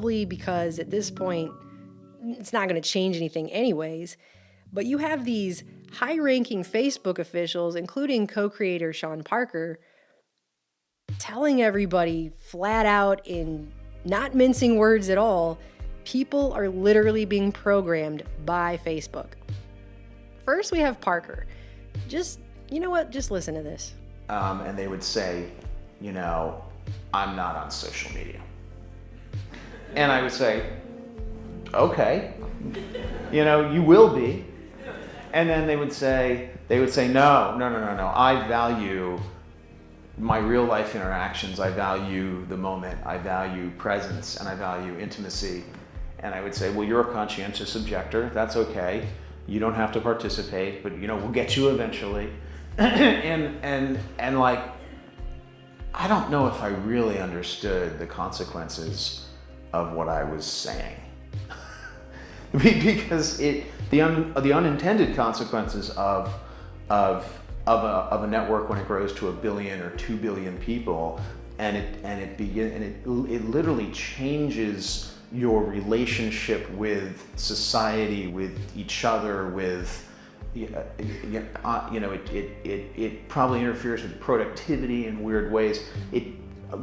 steroids. Because at this point, it's not going to change anything anyways. But you have these high-ranking Facebook officials, including co-creator Sean Parker, telling everybody flat out, in not mincing words at all, people are literally being programmed by Facebook. First, we have Parker. You know what? Just listen to this. And they would say, I'm not on social media. And I would say, okay, you will be. And then they would say, no, I value my real life interactions. I value the moment. I value presence, and I value intimacy. And I would say, well, you're a conscientious objector. That's okay. You don't have to participate, but we'll get you eventually. and like, I don't know if I really understood the consequences of what I was saying. Because the unintended consequences of a network when it grows to 1 billion or 2 billion people, and it literally changes your relationship with society, with each other, with it probably interferes with productivity in weird ways.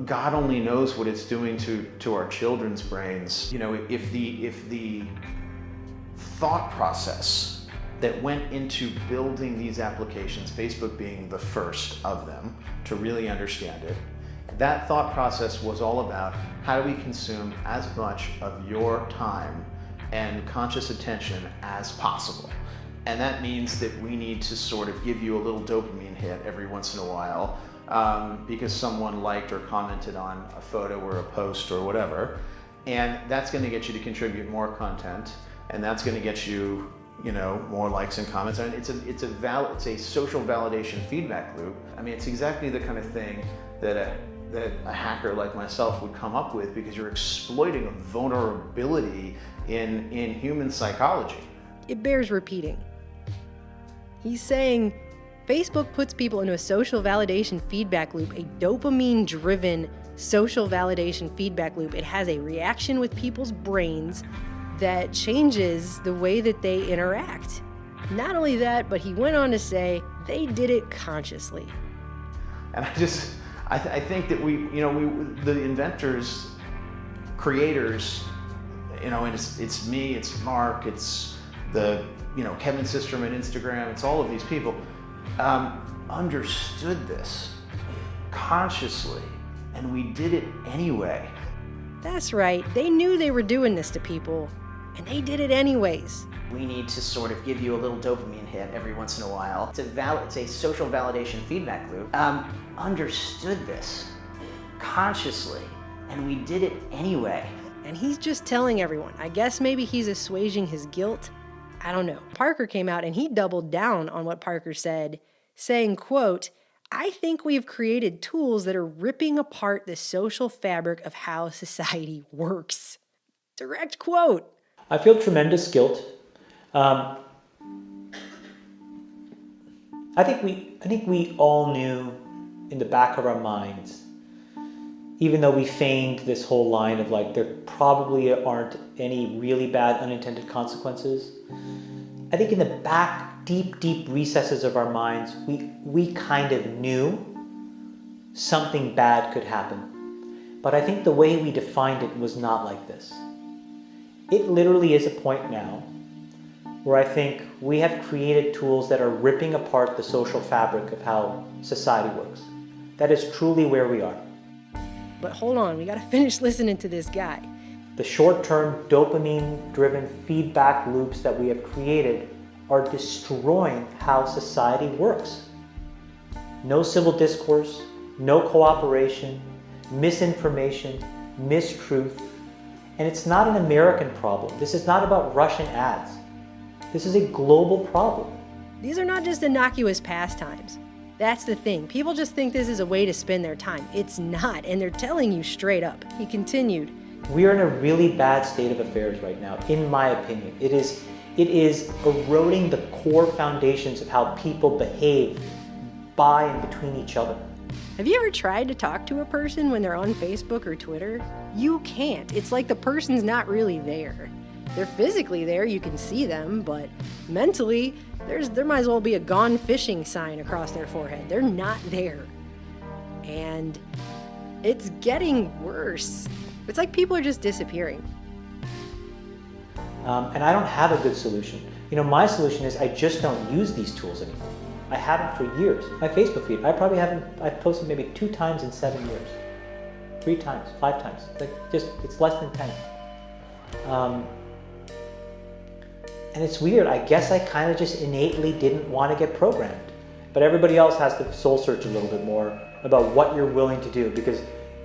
God only knows what it's doing to our children's brains. If the thought process that went into building these applications, Facebook being the first of them to really understand it, that thought process was all about how do we consume as much of your time and conscious attention as possible. And that means that we need to sort of give you a little dopamine hit every once in a while because someone liked or commented on a photo or a post or whatever. And that's going to get you to contribute more content, and that's going to get you more likes and comments. And it's a social validation feedback loop. I mean, it's exactly the kind of thing that a hacker like myself would come up with, because you're exploiting a vulnerability in human psychology. It bears repeating. He's saying Facebook puts people into a social validation feedback loop, a dopamine-driven social validation feedback loop. It has a reaction with people's brains that changes the way that they interact. Not only that, but he went on to say they did it consciously. And I think that the inventors, creators, and it's me, it's Mark, it's the Kevin Systrom at Instagram, it's all of these people, understood this consciously, and we did it anyway. That's right. They knew they were doing this to people, and they did it anyways. We need to sort of give you a little dopamine hit every once in a while. It's a social validation feedback loop. Understood this consciously, and we did it anyway. And he's just telling everyone. I guess maybe he's assuaging his guilt. I don't know. Parker came out and he doubled down on what Parker said, saying, quote, I think we've created tools that are ripping apart the social fabric of how society works. Direct quote. I feel tremendous guilt. I think we all knew in the back of our minds, even though we feigned this whole line of like, there probably aren't any really bad unintended consequences. I think in the back, deep recesses of our minds, we kind of knew something bad could happen. But I think the way we defined it was not like this. It literally is a point now where I think we have created tools that are ripping apart the social fabric of how society works. That is truly where we are. But hold on, we gotta finish listening to this guy. The short-term dopamine-driven feedback loops that we have created are destroying how society works. No civil discourse, no cooperation, misinformation, mistruth. And it's not an American problem. This is not about Russian ads. This is a global problem. These are not just innocuous pastimes. That's the thing. People just think this is a way to spend their time. It's not, and they're telling you straight up. He continued. We are in a really bad state of affairs right now, in my opinion. It is eroding the core foundations of how people behave by and between each other. Have you ever tried to talk to a person when they're on Facebook or Twitter? You can't. It's like the person's not really there. They're physically there, you can see them, but mentally, there might as well be a gone fishing sign across their forehead. They're not there. And it's getting worse. It's like people are just disappearing. And I don't have a good solution. My solution is I just don't use these tools anymore. I haven't for years. My Facebook feed, I've posted maybe 2 times in 7 years. 3 times, 5 times. It's less than 10. And it's weird. I guess I kind of just innately didn't want to get programmed. But everybody else has to soul search a little bit more about what you're willing to do, because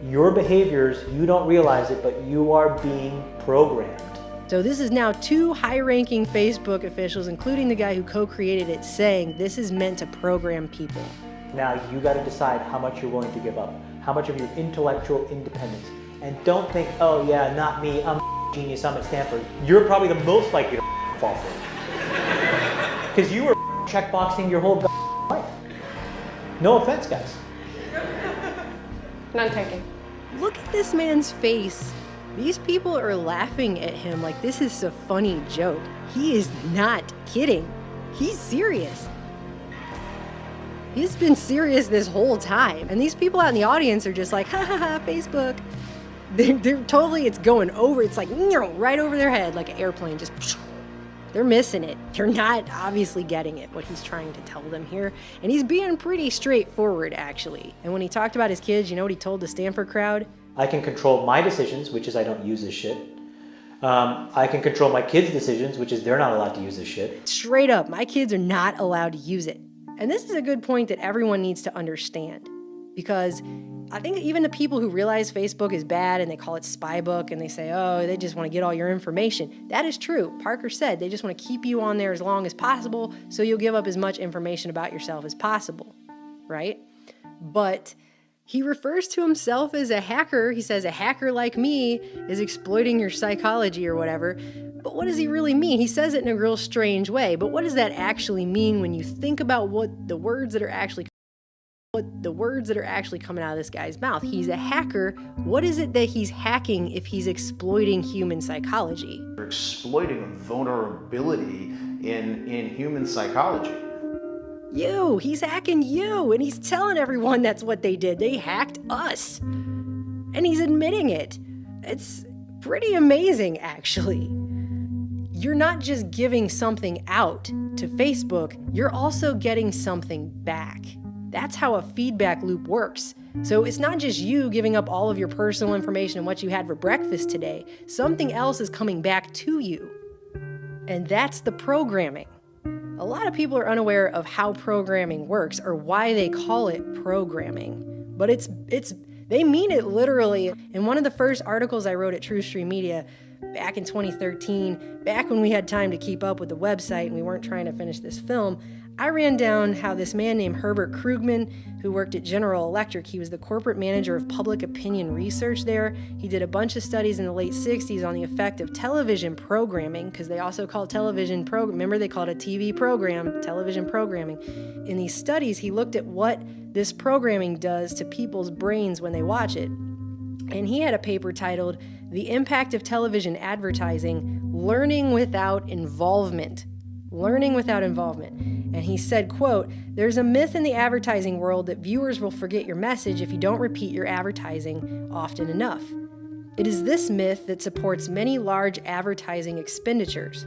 your behaviors, you don't realize it, but you are being programmed. So this is now 2 high-ranking Facebook officials, including the guy who co-created it, saying this is meant to program people. Now you got to decide how much you're willing to give up, how much of your intellectual independence. And don't think, oh yeah, not me, I'm a genius, I'm at Stanford. You're probably the most likely to fall for it. Because you were checkboxing your whole life. No offense, guys. None taken. Look at this man's face. These people are laughing at him like this is a funny joke. He is not kidding. He's serious. He's been serious this whole time. And these people out in the audience are just like, ha ha ha, Facebook. They're totally, it's going over. It's like right over their head like an airplane. Just, they're missing it. They're not obviously getting it, what he's trying to tell them here. And he's being pretty straightforward, actually. And when he talked about his kids, you know what he told the Stanford crowd? I can control my decisions, which is I don't use this shit. I can control my kids' decisions, which is they're not allowed to use this shit. Straight up, my kids are not allowed to use it. And this is a good point that everyone needs to understand. Because I think even the people who realize Facebook is bad and they call it spybook and they say, oh, they just want to get all your information. That is true. Parker said they just want to keep you on there as long as possible so you'll give up as much information about yourself as possible, right? But he refers to himself as a hacker. He says a hacker like me is exploiting your psychology or whatever. But what does he really mean? He says it in a real strange way. But what does that actually mean when you think about what the words that are actually coming out of this guy's mouth? He's a hacker. What is it that he's hacking if he's exploiting human psychology? We're exploiting a vulnerability in human psychology. He's hacking you, and he's telling everyone that's what they did. They hacked us. And he's admitting it. It's pretty amazing, actually. You're not just giving something out to Facebook, you're also getting something back. That's how a feedback loop works. So it's not just you giving up all of your personal information and what you had for breakfast today. Something else is coming back to you. And that's the programming. A lot of people are unaware of how programming works or why they call it programming. But they mean it literally. In one of the first articles I wrote at TrueStream Media back in 2013, back when we had time to keep up with the website and we weren't trying to finish this film, I ran down how this man named Herbert Krugman, who worked at General Electric, he was the corporate manager of public opinion research there. He did a bunch of studies in the late 60s on the effect of television programming, because they also called television remember they called it a TV program, television programming. In these studies, he looked at what this programming does to people's brains when they watch it. And he had a paper titled, The Impact of Television Advertising, Learning Without Involvement. Learning without involvement. And he said, quote, there's a myth in the advertising world that viewers will forget your message if you don't repeat your advertising often enough. It is this myth that supports many large advertising expenditures.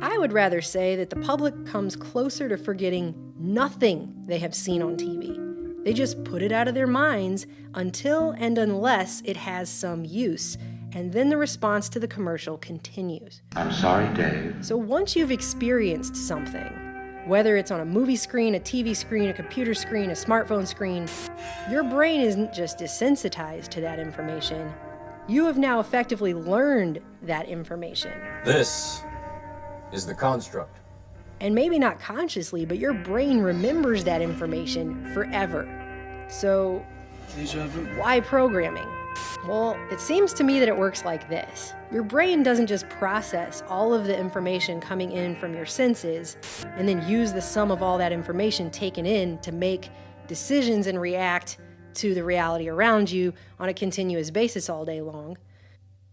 I would rather say that the public comes closer to forgetting nothing they have seen on TV. They just put it out of their minds until and unless it has some use. And then the response to the commercial continues. I'm sorry, Dave. So once you've experienced something, whether it's on a movie screen, a TV screen, a computer screen, a smartphone screen, your brain isn't just desensitized to that information. You have now effectively learned that information. This is the construct. And maybe not consciously, but your brain remembers that information forever. So, why programming? Well, it seems to me that it works like this. Your brain doesn't just process all of the information coming in from your senses and then use the sum of all that information taken in to make decisions and react to the reality around you on a continuous basis all day long.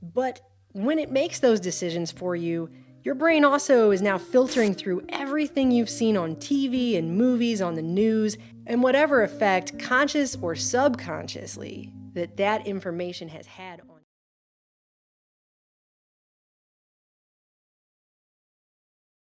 But when it makes those decisions for you, your brain also is now filtering through everything you've seen on TV and movies, on the news, and whatever effect, conscious or subconsciously, that information has had on you.